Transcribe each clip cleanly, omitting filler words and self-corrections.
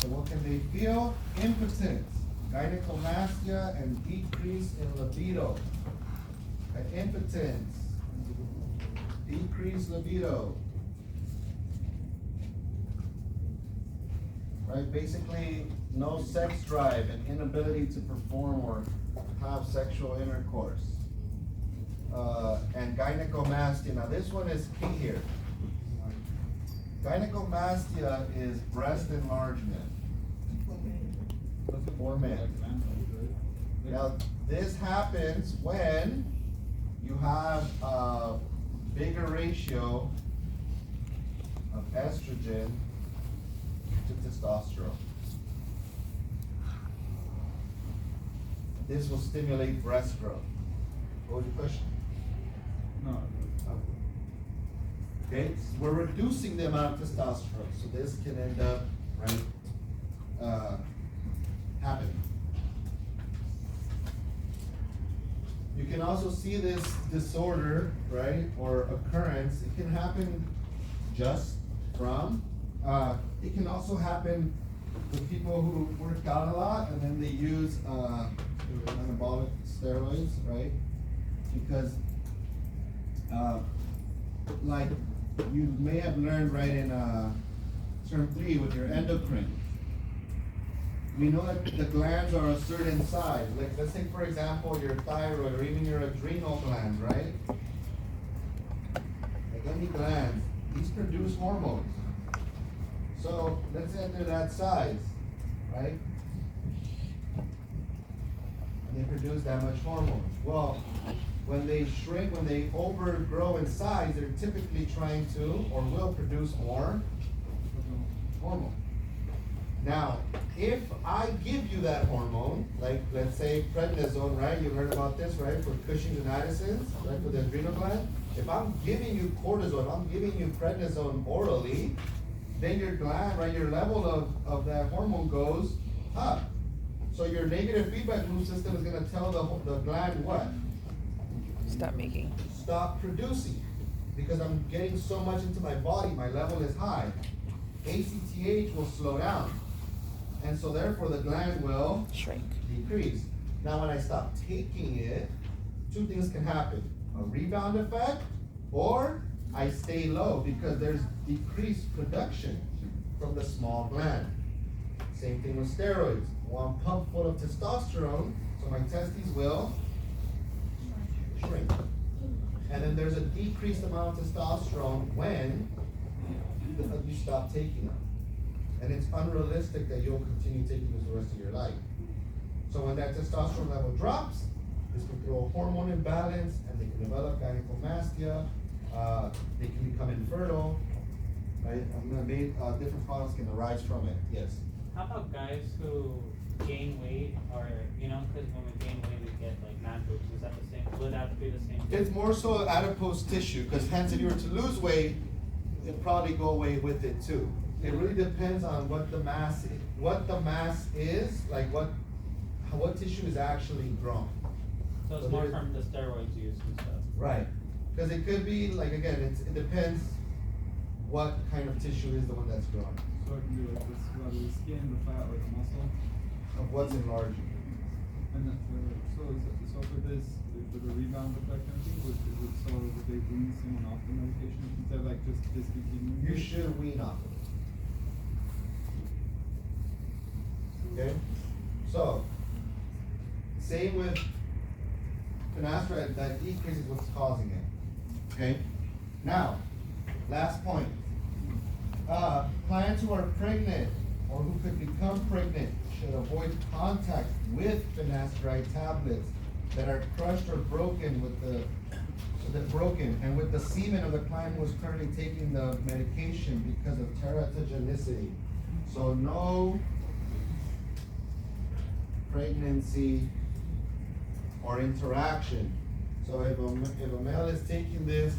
So what can they feel? Impotence, gynecomastia, and decrease in libido. Impotence, decreased libido. Right, basically no sex drive and inability to perform or have sexual intercourse. And gynecomastia, now this one is key here. Gynecomastia is breast enlargement for men. Now this happens when you have a bigger ratio of estrogen to testosterone. This will stimulate breast growth. What was your question? No. Okay, so we're reducing the amount of testosterone, so this can end up, right, happening. You can also see this disorder, right, or occurrence. It can happen just from, it can also happen with people who work out a lot and then they use anabolic steroids, right? Because, like you may have learned, right, in term 3 with your endocrine. We know that the glands are a certain size. Like, let's take, for example, your thyroid or even your adrenal glands, right? Like any glands, these produce hormones. So let's say they're that size, right? And they produce that much hormones. Well, when they shrink, when they overgrow in size, they're typically trying to or will produce more hormone. Now, if I give you that hormone, like let's say prednisone, right? You heard about this, right? For Cushing's and Addison's, right? For the adrenal gland. If I'm giving you cortisone, I'm giving you prednisone orally, then your gland, right? Your level of that hormone goes up. So your negative feedback loop system is going to tell the gland what? Stop producing. Because I'm getting so much into my body, my level is high. ACTH will slow down. And so therefore the gland will decrease. Now when I stop taking it, two things can happen. A rebound effect, or I stay low because there's decreased production from the small gland. Same thing with steroids. Well, I'm pumped full of testosterone, so my testes will shrink. And then there's a decreased amount of testosterone when you stop taking them. And it's unrealistic that you'll continue taking this the rest of your life. So when that testosterone level drops, this can throw a hormone imbalance, and they can develop gynecomastia. They can become infertile. Right? I'm gonna make different problems can arise from it. Yes. How about guys who gain weight, or because when we gain weight we get like man boobs? Is that the same? Would that be the same? It's more so adipose tissue, because hence if you were to lose weight, it'd probably go away with it too. It really depends on what the mass is, like what tissue is actually grown. So it's more from the steroids use and stuff. Right. Because it could be, like, again, it depends what kind of tissue is the one that's growing. So it can be like this, whether the skin, the fat, or the muscle. Of what's enlarging. And then so for this, for the rebound effect and thing, is it so that they wean someone off the medication instead of like just discontinuing? You should wean off of it. Okay? So, same with finasteride, that decreases what's causing it. Okay? Now, last point. Clients who are pregnant or who could become pregnant should avoid contact with finasteride tablets that are crushed or broken with the semen of the client who is currently taking the medication because of teratogenicity. So no pregnancy or interaction. So if a male is taking this,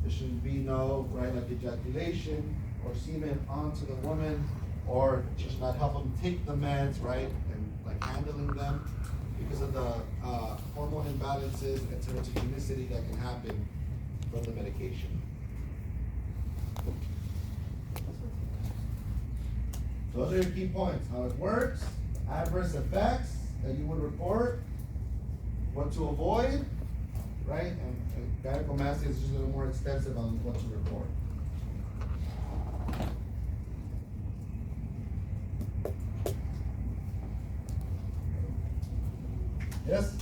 there should be no, right, like ejaculation or semen onto the woman, or just not help them take the meds, right, and like handling them because of the hormone imbalances and teratogenicity that can happen from the medication. Those are your key points. How it works, adverse effects that you would report, what to avoid, right? And gynecomastia is just a little more extensive on what to report. Yes?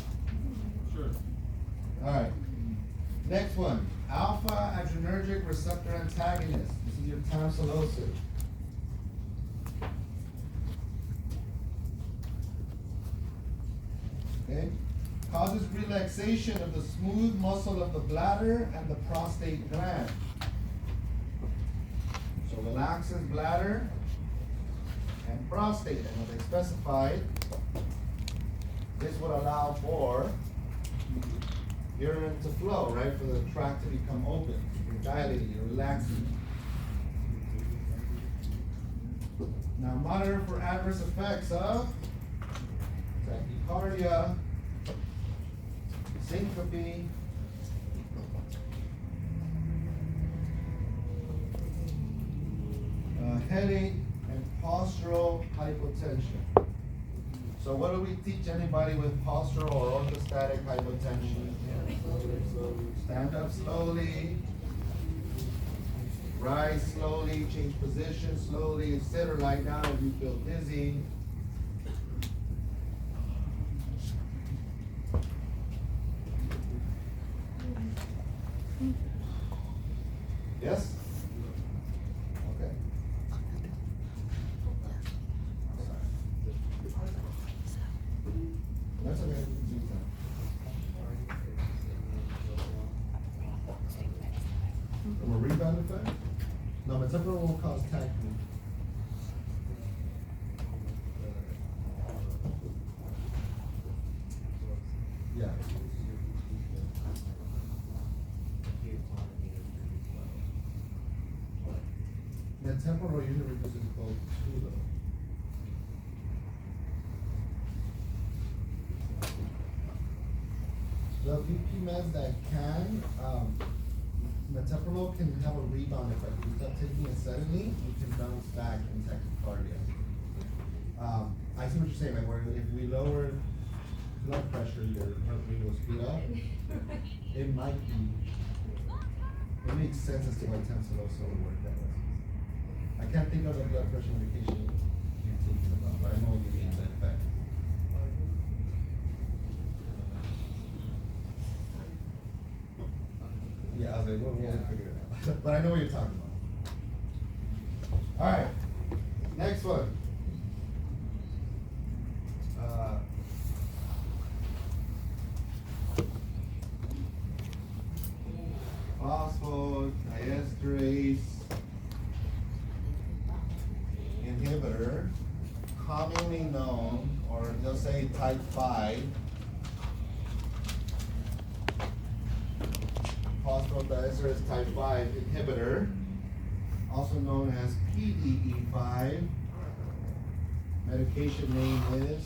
Sure. All right. Next one, alpha adrenergic receptor antagonist. This is your tamsulosin. Okay? Causes relaxation of the smooth muscle of the bladder and the prostate gland. So relaxes bladder and prostate, and what they specified, this would allow for urine to flow, right? For the tract to become open. You're dilating, you're relaxing. Now monitor for adverse effects of tachycardia, syncope, headache, and postural hypotension. So what do we teach anybody with postural or orthostatic hypotension? Stand up slowly, rise slowly, change position slowly, sit or lie down if you feel dizzy. Yes? Okay. That's okay. From a rebound effect? No, but temporal will cause tachy. Yeah. The temporal usually reduces both too, though. The VP meds that can, metoprolol can have a rebound effect. If you stop taking it suddenly, you can bounce back in tachycardia. I see what you're saying, like where if we lower blood pressure, your heart rate will speed up. It might be. It makes sense as to why tamsulosin would work that way. I can't think of the blood pressure medication you're thinking about, but I know you mean that effect. Yeah, I was like, we'll figure it out. But I know what you're talking about. All right, next one. Phosphodiesterase inhibitor, commonly known, or they'll say type 5, phosphodiesterase type 5 inhibitor, also known as PDE5. Medication name is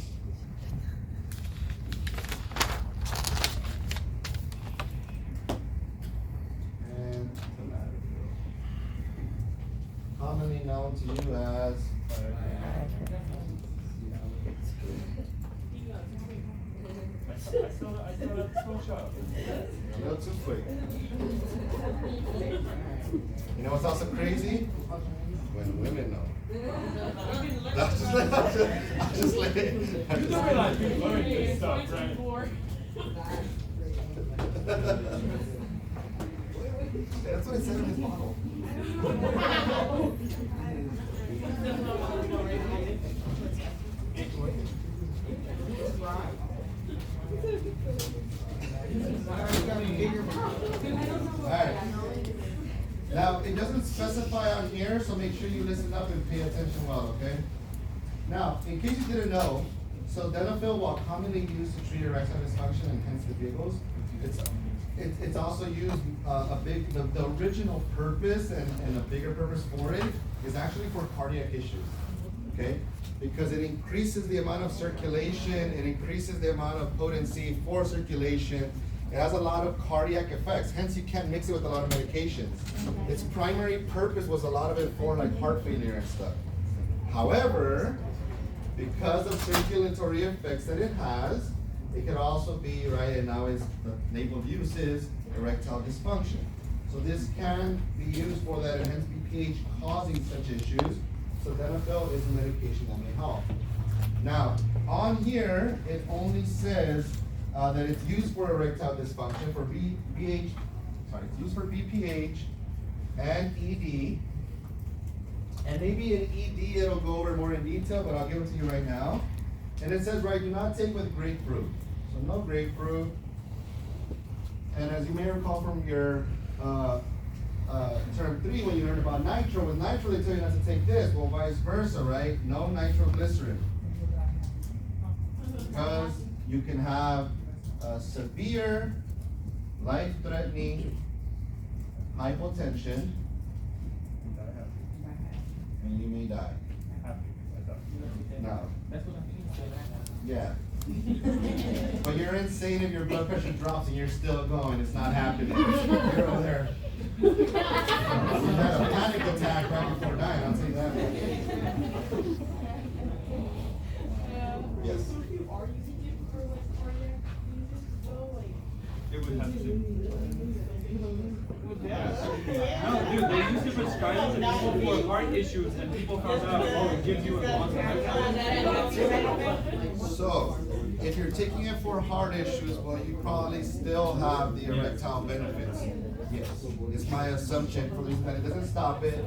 commonly known to you as a little too quick. You know what's also crazy? When women know. I'll just let it. You don't realize you learn this stuff, right? That's what it said in his model. Alright. Now, it doesn't specify on here, so make sure you listen up and pay attention well, okay? Now, in case you didn't know, so Denafil, while commonly used to treat erectile dysfunction and hence the giggles, it's also used the original purpose and a bigger purpose for it is actually for cardiac issues, okay? Because it increases the amount of circulation, it increases the amount of potency for circulation. It has a lot of cardiac effects, hence you can't mix it with a lot of medications. Its primary purpose was a lot of it for like heart failure and stuff. However, because of circulatory effects that it has, it can also be, right, and now it's the labeled use is erectile dysfunction. So this can be used for that enhanced BPH causing such issues. So sildenafil is a medication that may help. Now, on here, it only says that it's used for erectile dysfunction, for it's used for BPH and ED. And maybe in ED it'll go over more in detail, but I'll give it to you right now. And it says, right, do not take with grapefruit. So no grapefruit. And as you may recall from your term 3, when you learned about nitro, with nitro they tell you not to take this. Well, vice versa, right? No nitroglycerin. Because you can have severe, life-threatening hypotension, and you may die. Now, yeah. But you're insane if your blood pressure drops and you're still going. It's not happening. You're over there. You had a panic attack right before dying, I'll tell you that. Yes. So if you are using it for like cardiac reasons as well, like. It would have to. Yeah. No, dude, they used to prescribe it to people for heart issues, and people found out, oh, it gives you a So, if you're taking it for heart issues, well, you probably still have the erectile benefits. Yes, it's my assumption for this, but it doesn't stop it.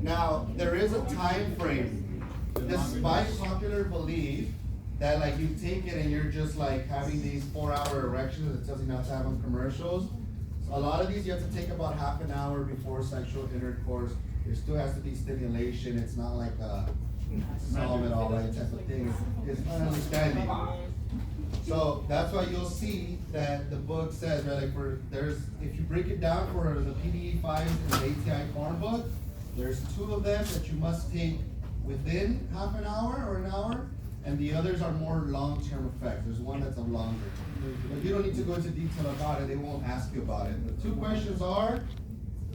Now, there is a time frame, despite popular belief that like you take it and you're just like having these 4-hour erections, it tells you not to have on commercials. A lot of these you have to take about half an hour before sexual intercourse. There still has to be stimulation. It's not like a solve it all right type of thing. It's my understanding. So that's why you'll see that the book says, right, like if you break it down for the PDE-5 and the ATI form book, there's 2 of them that you must take within half an hour or an hour, and the others are more long-term effects. There's one that's a longer. But you don't need to go into detail about it. They won't ask you about it. The 2 questions are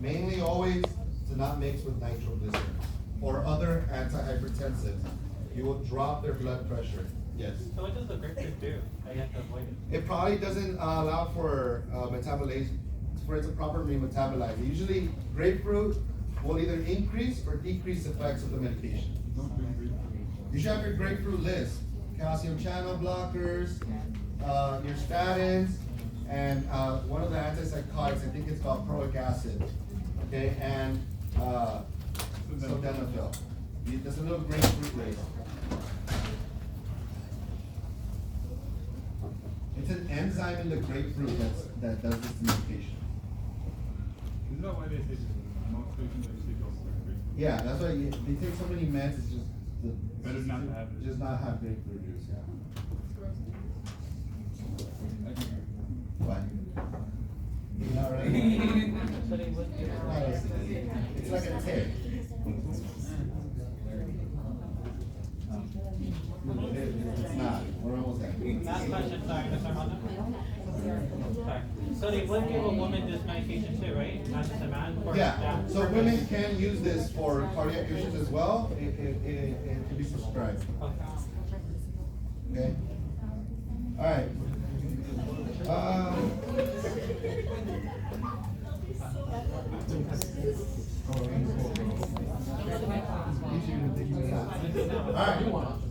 mainly always to not mix with nitroglycerin or other antihypertensives. You will drop their blood pressure. Yes. So what does the grapefruit do? I have to avoid it. It probably doesn't allow for metabolization, for it to properly metabolize. Usually, grapefruit will either increase or decrease effects of the medication. You should have your grapefruit list: calcium channel blockers, your statins, and one of the antipsychotics. I think it's called proic acid. Okay, and sildenafil. There's a little grapefruit list. It's an enzyme in the grapefruit that does this medication. Isn't that why they say most patients actually go for grapefruit? Yeah, that's why they take so many meds. It's just Better not to have it. Just not have grapefruit juice. Yeah. Why? Not really. It's like a tick. It's not. We're almost there. Last question, sorry, Mr. Armando. Sorry. So they would give a woman this medication too, right? Not just a man? For Yeah, that so purpose? women can use this for cardiac issues as well. It can be prescribed. Okay? All right. All right.